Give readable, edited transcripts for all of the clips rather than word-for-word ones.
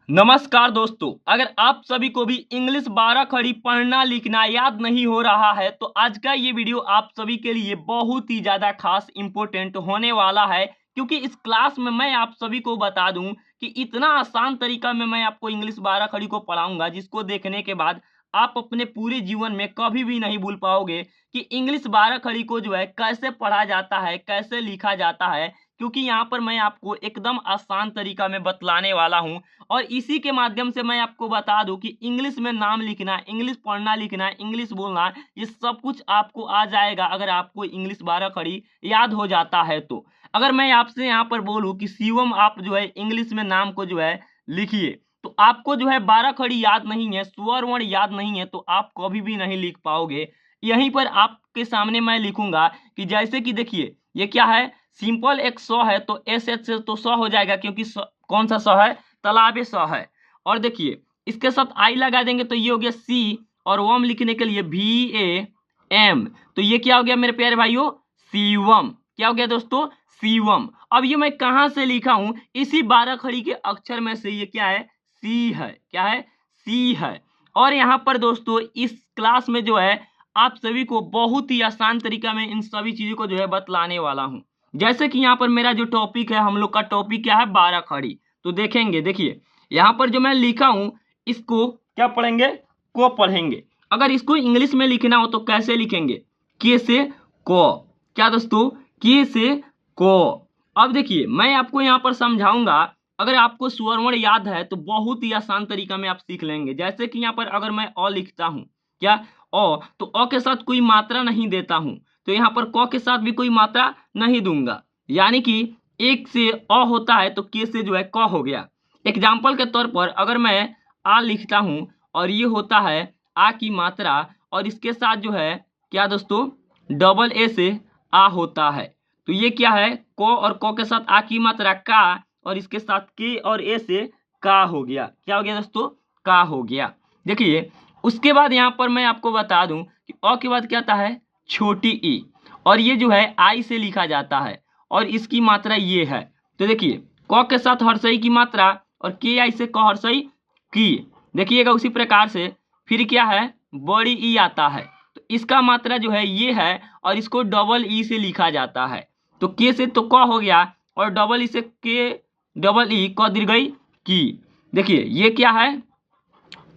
नमस्कार दोस्तों, अगर आप सभी को भी इंग्लिश 12 खड़ी पढ़ना लिखना याद नहीं हो रहा है तो आज का ये वीडियो आप सभी के लिए बहुत ही ज़्यादा खास इम्पोर्टेंट होने वाला है। क्योंकि इस क्लास में मैं आप सभी को बता दूं कि इतना आसान तरीका में मैं आपको इंग्लिश 12 खड़ी को पढ़ाऊंगा जिसको देखने के बाद आप अपने पूरे जीवन में कभी भी नहीं भूल पाओगे कि इंग्लिश 12 खड़ी को जो है कैसे पढ़ा जाता है, कैसे लिखा जाता है। क्योंकि यहाँ पर मैं आपको एकदम आसान तरीका में बतलाने वाला हूँ और इसी के माध्यम से मैं आपको बता दूं कि इंग्लिश में नाम लिखना, इंग्लिश पढ़ना लिखना, इंग्लिश बोलना, ये सब कुछ आपको आ जाएगा अगर आपको इंग्लिश 12 खड़ी याद हो जाता है तो। अगर मैं आपसे यहाँ पर बोलूँ कि शिवम आप जो है इंग्लिश में नाम को जो है लिखिए, तो आपको जो है 12 खड़ी याद नहीं है, स्वर वर्ण याद नहीं है, तो आप कभी भी नहीं लिख पाओगे। यहीं पर आपके सामने मैं लिखूंगा कि जैसे कि देखिए ये क्या है, सिंपल एक सौ है तो एस एच से तो सौ हो जाएगा क्योंकि कौन सा सौ है, तालाबे सौ है। और देखिए इसके साथ आई लगा देंगे तो ये हो गया सी, और वम लिखने के लिए VAM, तो ये क्या हो गया मेरे प्यारे भाइयों, शिवम। क्या हो गया दोस्तों, शिवम। अब ये मैं कहाँ से लिखा हूं, इसी 12 खड़ी के अक्षर में से ये क्या है, सी है। क्या है, सी है। और यहाँ पर दोस्तों इस क्लास में जो है आप सभी को बहुत ही आसान तरीका में इन सभी चीजों को जो है बतलाने वाला हूँ। जैसे कि यहाँ पर मेरा जो टॉपिक है, हम लोग का टॉपिक क्या है, 12 खड़ी। तो देखेंगे, देखिए यहाँ पर जो मैं लिखा हूं इसको क्या पढ़ेंगे, को पढ़ेंगे। अगर इसको इंग्लिश में लिखना हो तो कैसे लिखेंगे, के से को। क्या दोस्तों, के से को। अब देखिए मैं आपको यहाँ पर समझाऊंगा, अगर आपको स्वर वर्ण याद है तो बहुत ही आसान तरीका में आप सीख लेंगे। जैसे कि यहाँ पर अगर मैं अ लिखता हूँ, क्या तो अ के साथ कोई मात्रा नहीं देता हूं, तो यहाँ पर क के साथ भी कोई मात्रा नहीं दूंगा, यानी कि एक से अ होता है तो के से जो है क हो गया। एग्जाम्पल के तौर पर अगर मैं आ लिखता हूं और ये होता है आ की मात्रा, और इसके साथ जो है क्या दोस्तों, डबल ए से आ होता है, तो ये क्या है, क और क के साथ आ की मात्रा का, और इसके साथ के और ए से का हो गया। क्या हो गया दोस्तों, का हो गया। देखिए उसके बाद यहाँ पर मैं आपको बता दूं कि अ के बाद क्या आता है, छोटी ई, और ये जो है आई से लिखा जाता है और इसकी मात्रा ये है। तो देखिए क के साथ हर्षई की मात्रा और के आई से क हर्षई की। देखिएगा उसी प्रकार से फिर क्या है, बड़ी ई आता है, तो इसका मात्रा जो है ये है और इसको डबल ई से लिखा जाता है। तो के से तो क हो गया और डबल ई से के, डबल ई क दीर्घई की। देखिए ये क्या है,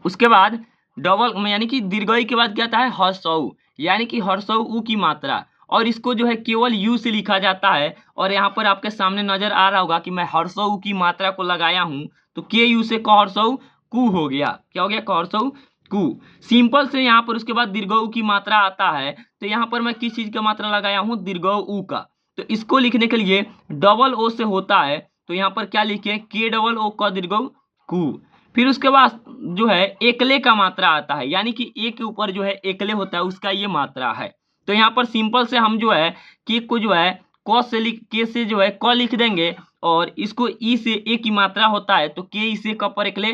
उसके बाद डबल यानी कि दीर्घई के बाद क्या आता है, हर्षऊ, यानी कि हर्षऊ ऊ की मात्रा, और इसको जो है केवल यू से लिखा जाता है। और यहाँ पर आपके सामने नजर आ रहा होगा कि मैं हर्षऊ की मात्रा को लगाया हूँ, तो के यू से क हर्षऊ कु हो गया। क्या हो गया, क हर्षऊ कु। सिंपल से यहाँ पर उसके बाद दीर्घऊ की मात्रा आता है, तो यहाँ पर मैं किस चीज का मात्रा लगाया हूँ, दीर्घऊ ऊ का। तो इसको लिखने के लिए डबल ओ से होता है, तो यहाँ पर क्या लिखे, के डबल ओ क दीर्घऊ कु। फिर उसके बाद जो है एकले का मात्रा आता है, यानी कि ए के ऊपर जो है एकले होता है उसका ये मात्रा है। तो यहाँ पर सिंपल से हम जो है के को जो है क से लिख, के से जो है क लिख देंगे, और इसको ई से ए की मात्रा होता है तो के ई से क पर एकले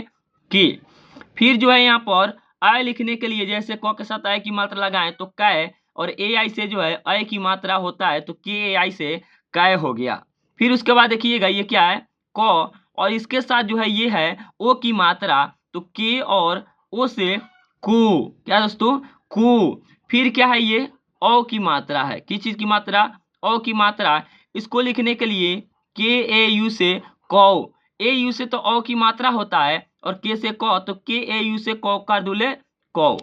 के। फिर जो है यहाँ पर आय लिखने के लिए जैसे क के साथ आय की मात्रा लगाएं तो कै, और ए आई से जो है आय की मात्रा होता है तो के ए आई से कै हो गया। फिर उसके बाद देखिएगा ये क्या है, क, और इसके साथ जो है ये है ओ की मात्रा, तो के और ओ से को। क्या दोस्तों, को। फिर क्या है, ये ओ की मात्रा है, किस चीज की मात्रा, ओ की मात्रा। इसको लिखने के लिए के ए यू से कौ, ए यू से तो ओ की मात्रा होता है और के से क, तो के ए यू से कौ कर दूले कौ।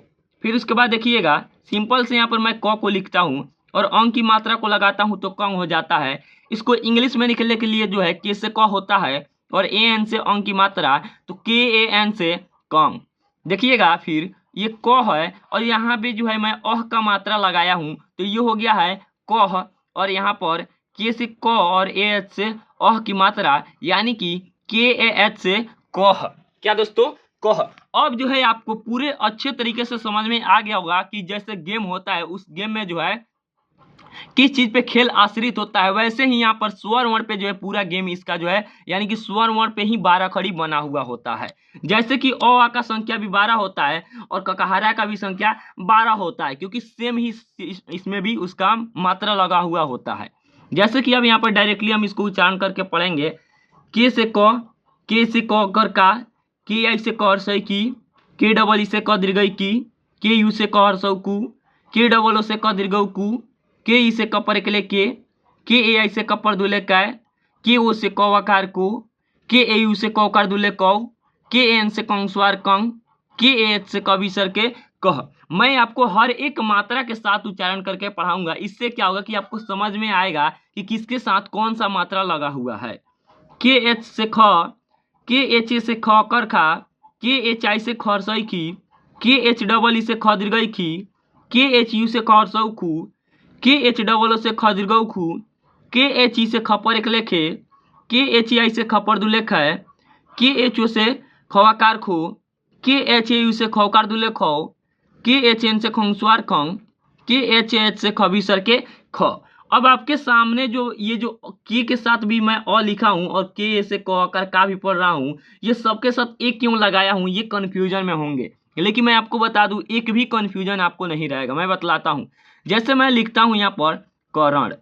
फिर उसके बाद देखिएगा सिंपल से यहाँ पर मैं क को लिखता हूँ और अंक की मात्रा को लगाता हूँ तो कम हो जाता है। इसको इंग्लिश में लिखने के लिए जो है के से क होता है और ए एन से अंक की मात्रा, तो के ए एन से कम। देखिएगा फिर ये क है और यहाँ पे जो है मैं अह का मात्रा लगाया हूँ, तो ये हो गया है कह, और यहाँ पर के से क और ए एच से अह की मात्रा, यानी कि के ए एच से कह। क्या दोस्तों, कह। अब जो है आपको पूरे अच्छे तरीके से समझ में आ गया होगा कि जैसे गेम होता है उस गेम में जो है किस चीज पे खेल आश्रित होता है, वैसे ही यहाँ पर स्वर वर्ण पे जो है पूरा गेम इसका जो है, यानी कि स्वर वर्ण पे ही 12 खड़ी बना हुआ होता है। जैसे कि अ आ का संख्या भी 12 होता है और ककहरा का भी संख्या 12 होता है, क्योंकि सेम ही इसमें भी उसका मात्रा लगा हुआ होता है। जैसे कि अब यहाँ पर डायरेक्टली हम इसको उच्चारण करके पढ़ेंगे, के से क, के से क कर का, के आई से क हर्षई की, के डबल ई से क दीर्घई की, के यू से क हर्षऊ कु, के डबल ओ से क दीर्घऊ कु, के ई से क पर एकले के ए आई से क पर दुले कै, के ओ से क वकार को, के ए यू से क उकार दुले कौ, के एन से कंसवार कंग, के एच से क विसर्ग के कह। मैं आपको हर एक मात्रा के साथ उच्चारण करके पढ़ाऊंगा। इससे क्या होगा कि आपको समझ में आएगा कि किसके साथ कौन सा मात्रा लगा हुआ है। के एच से ख, के एच ए से ख कर खा, के एच आई से खरसई की, के एच डबल ई से ख दीर्घई की, के एच यू से ख हर्षऊ खू, के एच डबल ओ से ख दीर्घऊ खू, के एच ई से ख पर एक लेखे, के एच आई से ख पर दुलेख है, के एच ओ से खवाकार खो, के एच ए यू से खौकार दुले खौ, के एच एन से खंगसवार खंग, के एच एच से खबीसर के ख। अब आपके सामने जो ये जो के साथ भी मैं अ लिखा हूँ और के से क कर का भी पढ़ रहा हूँ, ये सबके साथ एक क्यों लगाया हूँ, ये कन्फ्यूजन में होंगे। लेकिन मैं आपको बता दूँ एक भी कन्फ्यूजन आपको नहीं रहेगा। मैं बतलाता हूँ। जैसे मैं लिखता हूँ यहाँ पर करण,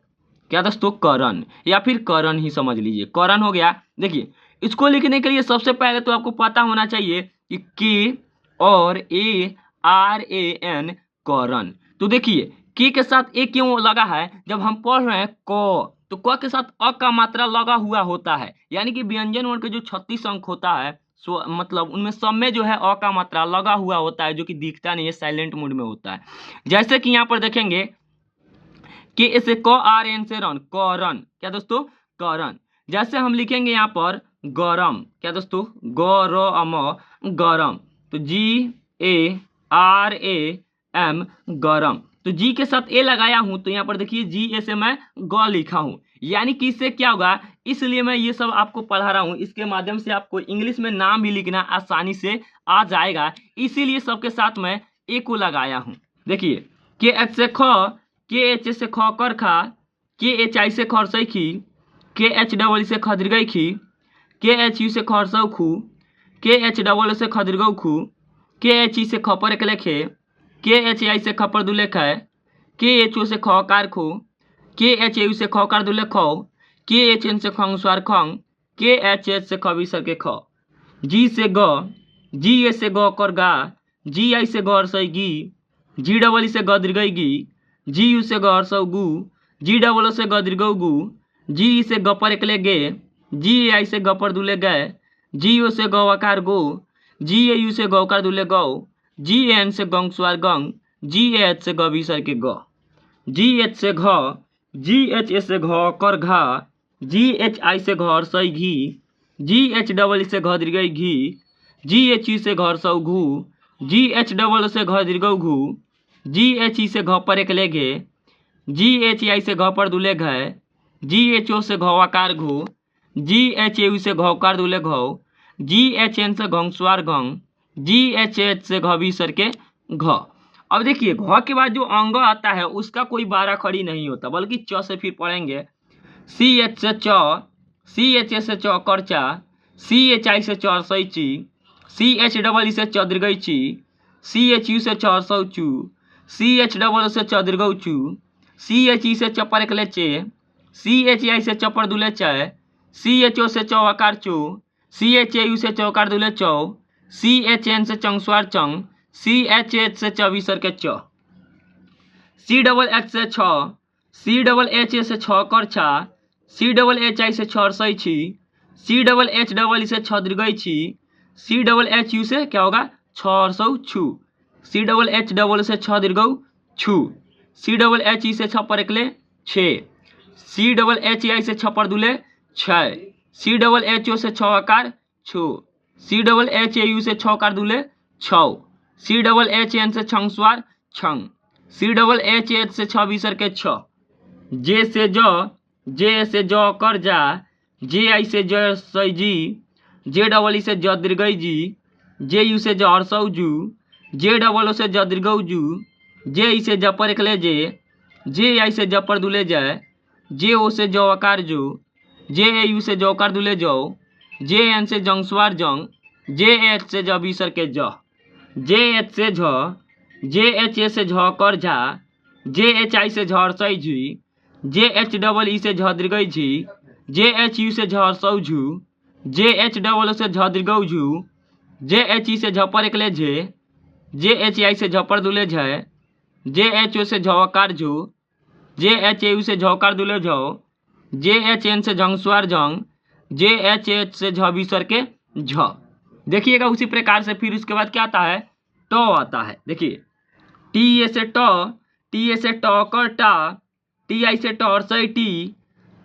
क्या दोस्तों, करण या फिर करण ही समझ लीजिए, करण हो गया। देखिए इसको लिखने के लिए सबसे पहले तो आपको पता होना चाहिए कि के और ए आर ए एन करण। तो देखिए के साथ ए क्यों लगा है, जब हम पढ़ रहे हैं क तो क के साथ अ का मात्रा लगा हुआ होता है, यानी कि व्यंजन वर्ण के जो 36 अंक होता है मतलब उनमें सब में जो है अ का मात्रा लगा हुआ होता है, जो कि दिखता नहीं है, साइलेंट मोड में होता है। जैसे कि यहाँ पर देखेंगे के से क आर एन से रन, करन, क्या दोस्तों, करन। जैसे हम लिखेंगे यहाँ पर गरम, क्या दोस्तों, गरम, गरम, तो जी ए आर ए एम, गरम। तो जी के साथ ए लगाया हूं, तो यहाँ पर देखिए जी ए से मैं ग लिखा हूं, यानी कि इससे क्या होगा, इसलिए मैं ये सब आपको पढ़ा रहा हूं। इसके माध्यम से आपको इंग्लिश में नाम भी लिखना आसानी से आ जाएगा, इसीलिए सबके साथ मैं ए को लगाया हूं। देखिए के एच से ख, के एच से ख कर खा, के एच आई से खरसई खी, के एच डबल ई से ख दीर्घई खी, के एच यू से खरसऊ खू, के एच डबल ओ से ख दीर्घऊ खू, के एच ई से ख पर एक लेखे, के एच आई से ख पर दुलेख है, के एच ओ से ख कार खो, के एच यू से ख कार दुलेख खौ, के एच एन से खंगसवार खंग, के एच एच से ख विसर्ग के ख। जी से ग, जी ए से ग कर गा, जी आई से ग हर्षई गी, जी डबल ई से ग दीर्घई गी, जी यू से ग हर्षऊ गु, जी डबल ओ से ग दीर्घऊ गु, जी ई से ग पर एकले गे, जी ए आई से ग पर दुले गए, जी ओ से ग वकार गो, जी ए यू से गौकार दुले गौ, जी एन से गंगसवार गंग, जी एच से ग विसर्ग के ग। जी एच से घ, जी एच ए से घ कर घा, जी एच आई से घ हर्षई घी, जी एच डबल ई से घ दीर्घई घी, जी एच यू से घ हर्षऊ घू, जी एच डबल ओ से घ दीर्घऊ घू, जी एच ई से घ पर एक ले घे, जी एच आई से घ पर दुले घय, जी एच ओ से घ वकार घो, जी एच यू से घ कार दुले घौ, जी एच एन से घंगसवार घंग, जी एच एच से घ विसर्ग के घ। अब देखिए घ के बाद जो अंग आता है उसका कोई 12 खड़ी नहीं होता, बल्कि च से फिर पढ़ेंगे। सी एच से च, सी एच ए से च कर चा, सी एच आई से च हर्षई ची, सी एच डबल ई से च दीर्घई ची, सी एच यू से च हर्षऊ चू, सी एच डबल ओ से च दीर्घऊ चू, सी एच ई से च पर एकले चे, सी एच आई से च पर दुले चय, सी एच ओ से च वकार चो, सी एच ए यू से चौकार दुले चौ, सी एच एन से चंगसवार चंग, सी एच एच से च विसर्ग के च। सी डबल एच से छ, सी डबल एच ए से छ कर छा, सी डबल एच आई से छ हर्षई छी, C double H double E से छ दीर्घई छी, सी डबल एच यू से क्या होगा, छ हर्षऊ छू, सी डबल एच डबल से छ दीर्घऊ छू, सी डबल एच ई से छ पर एकले छे, सी डबल एच आई से छ पर दुले छय, सी डबल एच ओ से छ आकार छो, C double H A U से छ कार दुले छौ, सी डबल एच एन से छंगसवार छंग, सी डबल एच एच से छ विसर्ग के छ। जे से ज, जे से ज कर जा, जे आई से ज सई जी, जे डबल ई से ज दीर्घई जी, जे यू से ज हर्षऊ जू, जे डबल ओ से ज दीर्घऊ जू, जे ई से ज पर एकले जे आई से ज पर दुले जय, जे ओ से ज वकार जो, जे ए यू से जौकार दुले जौ, जे एन से जंगसवार जंग, जे एच से ज विसर्ग के ज, जे एच से झ, जे एच ए से झ कर झा, जे एच आई से झ हर्षई झी, जे एच डबल ई से झ दीर्घई झी, जे एच यू से झ हर्षऊ झू, जे एच डबल ओ से झ दीर्घऊ झू, जे एच ई से झपर एकले झे, जे एच आई से झपर दुले झय, जे एच ओ से झकार झू, जे एच यू से झौकार दुले झौ, जे एच एन से झंगसुआर झंग, जे एच एच से झबीसर के झ। देखिएगा उसी प्रकार से फिर उसके बाद क्या आता है, ट आता है। देखिए टी ए से ट, टी ए से टकर टा, टी आई से टहरसई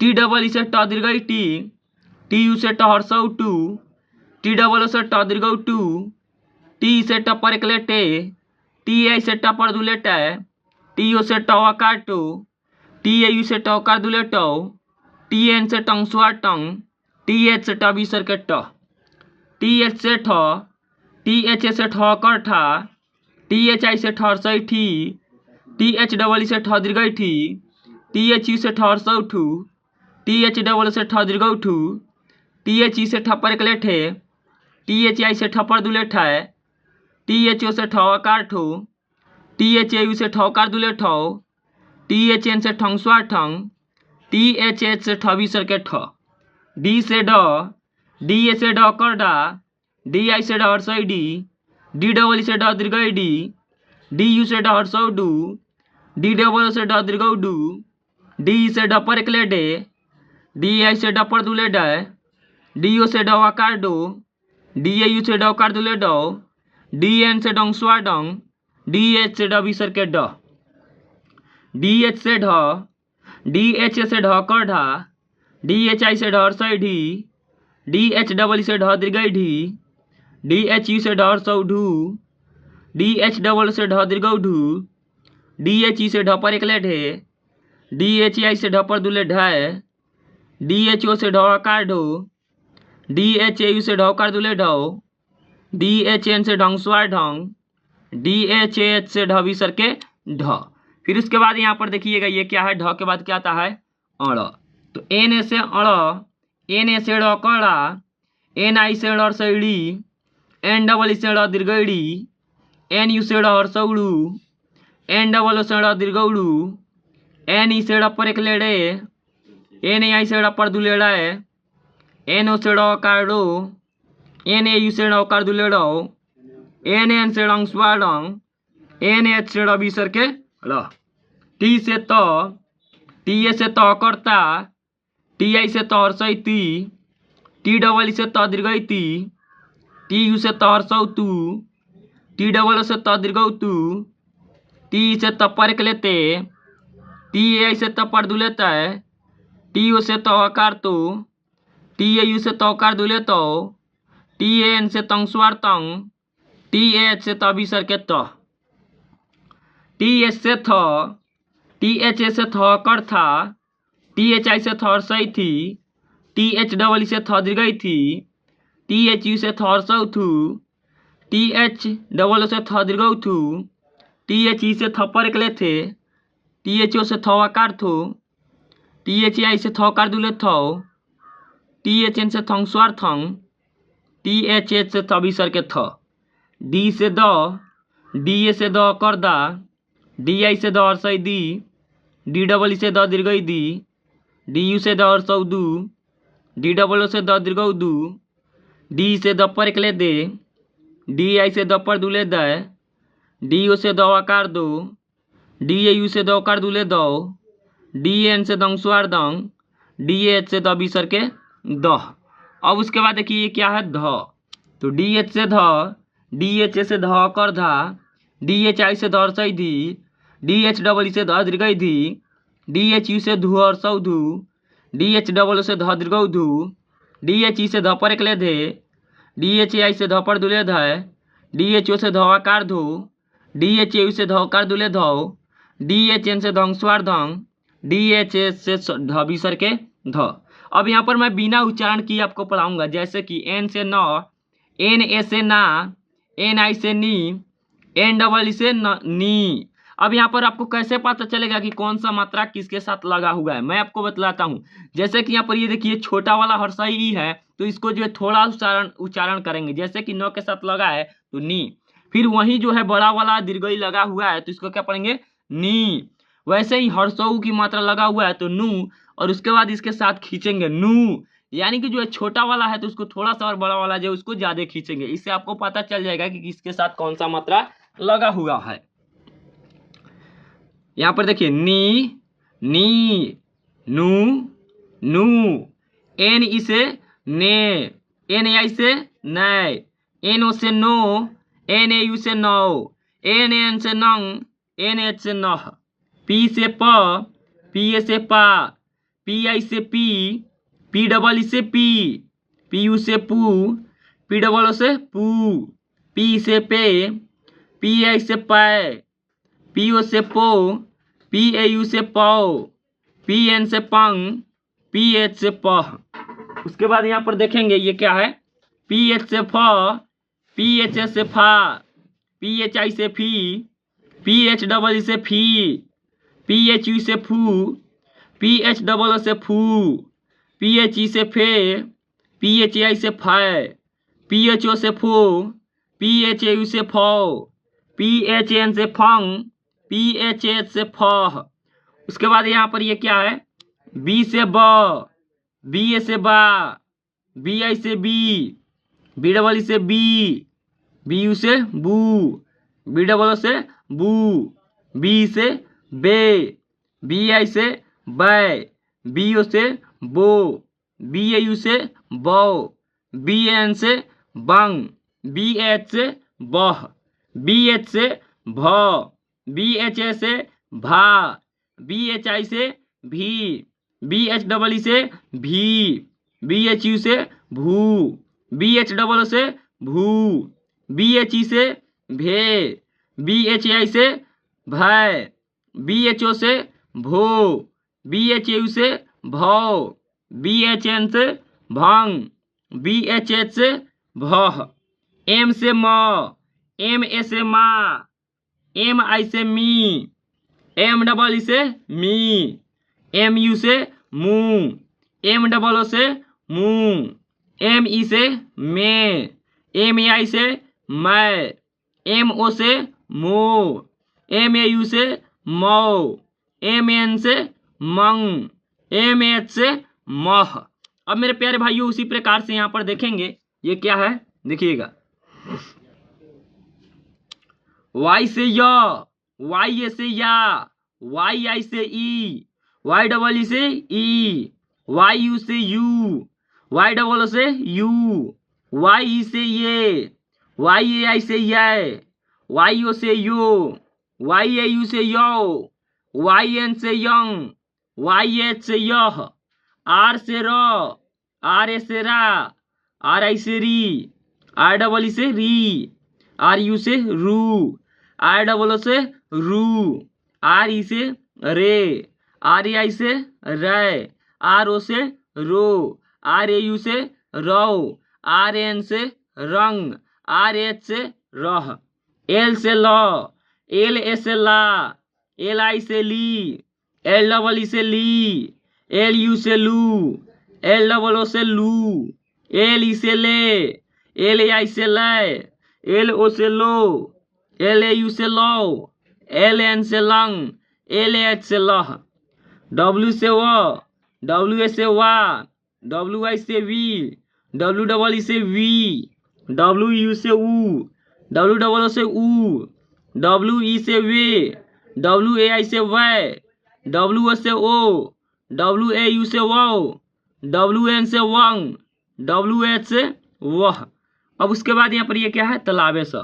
टी डबल ई से ट दीर्घई टी यू से टहरसौ टू, टी डबल ओ से ट दीर्घौ टू, टी से टपर एकले टे, टी आई से टपर दुले टै, टी ओ से टवाकार टो, टी ए यू से टवकार दुले टौ, टी एन से टंगसुआ टंग, टी एच से टबीसर के ट, टी एच से ठ, टी एच ए से ठकर ठा, टी एच आई से ठरसई टी एच डबल ई से ठ दीर्घई टी एच यू से ठहरसौ ठू, टी एच डबल से ठ दीर्घौ ठू, टी एच ई से ठपर एकले ठे, टी एच आई से ठपर दुले ठै, टी एच ओ से ठवकार ठो, टी एच ए यू से ठवकार दुले ठौ, टी एच एन से ठंगसुआ ठंग, टी एच एच से ठबीसर के ठ, डी से ड, डी ए से डकर डा, डी आई से डहरसई डी डबल ई से ड दीर्घई डी यू से डहरसौ डू, डी डबल ओ से ड दीर्घौ डू, डी से डपर एकले डे, डी आई से डपर दुले डै, डी ओ से डवाकार डो, डी ए यू से डवकार दुले डौ, डी एन से डंगसुआ डंग, डी एच से डबीसर के ड, डी एच से ढ, डी एच ए से ढकर ढा, डी एच आई से ढहरसई डी एच डबल ई से ढ दीर्घई डी एच यू से ढहरसौ ढू, डी एच डबल से ढ दीर्घौ ढू, डी एच ई से ढपर एकले ढे, डी एच आई से ढपर दुले ढै, डी एच ओ से ढवाकार ढो, डी एच ए यू से ढवकार दुले ढौ, डी एच एन से ढंगसुआ ढंग, डी एच एच से ढबीसर के ढ। फिर उसके बाद यहाँ पर देखिएगा ये क्या है, ढ के बाद क्या आता है, अड़। तो एन ए से अड़, एन ए से ड़कड़ा, एन आई से ड़सईड़ी, एन डबल ई से ड़ दीर्घईड़ी, एन यू से ड़हरसौड़ू, एन डबल ओ से ड़ दीर्घौड़ू, एन ई से ड़पर एकले डे, एन ए आई से ड़पर दुले डै, एन ओ से ड़कार डो, एन ए यू से ड़कार दुले डौ, एन एन से ड़ंगसुआ डंग, एन एच से ड़बीसर के ड़, टी से त, टी ए से तकर ता, टी आई से तहरसई टी डबल ई से त दीर्घई टी यू से तहरसौ तू, टी डबल ओ से त दीर्घौ तू, टी से तपर एकले ते, टी ए आई से तपर दुले तै, टी ओ से तवकार तो, टी ए यू से तवकार दुले तो, टी ए एन से तंगसुआर तंग, टी एच से तबीसर के त, टी एच से थ, टी एच ए से थकर था, टी एच आई से थरसई टी एच डबल ई से थ दीर्घई टी एच यू से थरसौ थू, टी एच डबल ओ से थ दीर्घौ थू, टी एच ई से थपर एकले थे, टी एच ओ से थवाकार थो, टी एच आई से थकार दुले थौ, टी एच एन से थंगसुआर थंग, टी एच एच से थबीसर के थ, डी से द, डी ए से द कर दा, डी आई से द हरसई डी डबल ई से द दीर्घई डी यू से द हरसौ दू, डी डबल ओ से द दीर्घौ दू, डी से द पर एकले दे, डी आई से द पर दुले दै, डी ओ से द आकार दो, डी ए यू से द आकार दुले दो, डी एन से दंगसुआर दंग, डी एच से द बीसर के द। अब उसके बाद देखिए ये क्या है, ध। तो डी एच से ध, डी एच ए से ध कर धा, डी एच आई से धरसई डी एच डबल ई से ध दीर्घई डी एच यू से धु हरसौ धू, डी एच डबल ओ से ध दीर्घौ धू, डी एच ई से ध पर एकले धे, डी एच आई से ध पर दुले धय, डी एच ओ से धवाकार धो, डी एच यू से धवकार दुले धौ, डी एच एन से धंगसुआर धंग, डी एच एस से ढबीसर के ध। अब यहाँ पर मैं बिना उच्चारण किए आपको पढ़ाऊंगा, जैसे कि एन से न, एन ए से ना, एन आई से नी, एन डबल ई से नी। अब यहाँ पर आपको कैसे पता चलेगा कि कौन सा मात्रा किसके साथ लगा हुआ है, मैं आपको बतलाता हूँ। जैसे कि यहाँ पर ये देखिए छोटा वाला हर्षई ई है, तो इसको जो है थोड़ा उच्चारण करेंगे, जैसे कि न के साथ लगा है तो नी। फिर वहीं जो है बड़ा वाला दीर्घई लगा हुआ है तो इसको क्या पढ़ेंगे, नी। वैसे ही हर्षऊ की मात्रा लगा हुआ है तो नू, और उसके बाद इसके साथ खींचेंगे नू, यानी कि जो है छोटा वाला है तो उसको थोड़ा सा और बड़ा वाला जो है उसको ज्यादा खींचेंगे। इससे आपको पता चल जाएगा कि किसके साथ कौन सा मात्रा लगा हुआ है। यहाँ पर देखिए नी, नी, नू, नू, एन ई से ने, एन आई से नै, एन ओ से नो, एन ए यू से नौ, एन एन से नंग, एन एच से नह, पी से प, पी ए से पा, पी आई से पी डबल ई से पी यू से पू, पी डबल ओ से पू, पी से पे, पी आई से पै, पी ओ से पो, पी ए यू से पौ, पी एन से पंग, पी एच से पह। उसके बाद यहाँ पर देखेंगे ये क्या है, पी एच से फ, पी एच एस से फा, पी एच आई से फी, पी एच डबल ई से फी, पी एच यू से फू, पी एच डबल ओ से फू, पी एच ई से फे, पी एच आई से फै, पी एच ओ से फो, पी एच ए यू से फौ, पी एच एन से फंग, पी एच एच से फह। उसके बाद यहाँ पर ये क्या है, बी से ब, बी ए से बा, बी आई से बी डबल ई से बी यू से बू, बी डबल ओ से बू, बी से बे, बी आई से बै, बी ओ से बो, बी ए यू से बौ, बी एन से बंग, बी एच से बह, बी एच से भ, बी एच ए से भा, बी एच आई से भी, बी एच डबल ई से भी, बी एच यू से भू, बी एच डबल ओ से भू, बी एच ई से भे, बी एच आई से भै, बी एच ओ से भो, बी एच यू से भौ, बी एच एन से भंग, बी एच एच से भह, एम से म, एम ए से मा, एम आई से मी, एम डबल ई से मी, एम यू से मू, एम डबल ओ से मू, एम ई से मे, एम ए आई से मै, एम ओ से मो, एम ए यू से मौ, एम एन से मंग, एम एच से मह। अब मेरे प्यारे भाइयों उसी प्रकार से यहाँ पर देखेंगे ये क्या है, देखिएगा वाई से य, वाई ए से या, वाई आई से ई, वाई डबल ई से ई, वाई यू से यू, वाई डबल ओ से यू, वाई ई से ये, वाई ए आई से ये, वाई ओ से यो, वाई ए यू से यो, वाई एन से यंग, वाई एच से यह, आर से र, आर ए से रा, आर आई से री, आर डबल ई से री, आर यू से रू, आर डबल ओ से रू, आर ई से रे, आर ए आई से रै, आर ओ से रो, आर ए यू से रौ, आर एन से रंग, आर एच से रह, एल से ल, एल ए से ला, एल आई से ली, एल डबल ई से ली, एल यू से लू, एल डबल ओ से लू, एल ई से ले, एल ए आई से लै, एल ओ से लो, एल ए यू से लो, एल एन से लंग, एल एच से लह, डब्ल्यू से व, डब्ल्यू ए से वा, डब्ल्यू आई से वी, डब्ल्यू डबल ई से वी, डब्ल्यू यू से ऊ, डब्ल्यू डबल ओ से ऊ, डब्ल्यू ई से वे, डब्ल्यू ए आई से वै, डब्ल्यू ओ से ओ, डब्ल्यू ए यू से वो, डब्ल्यू एन से वंग, डब्ल्यू एच से वह। अब उसके बाद यहाँ पर ये क्या है, तलाबे सा,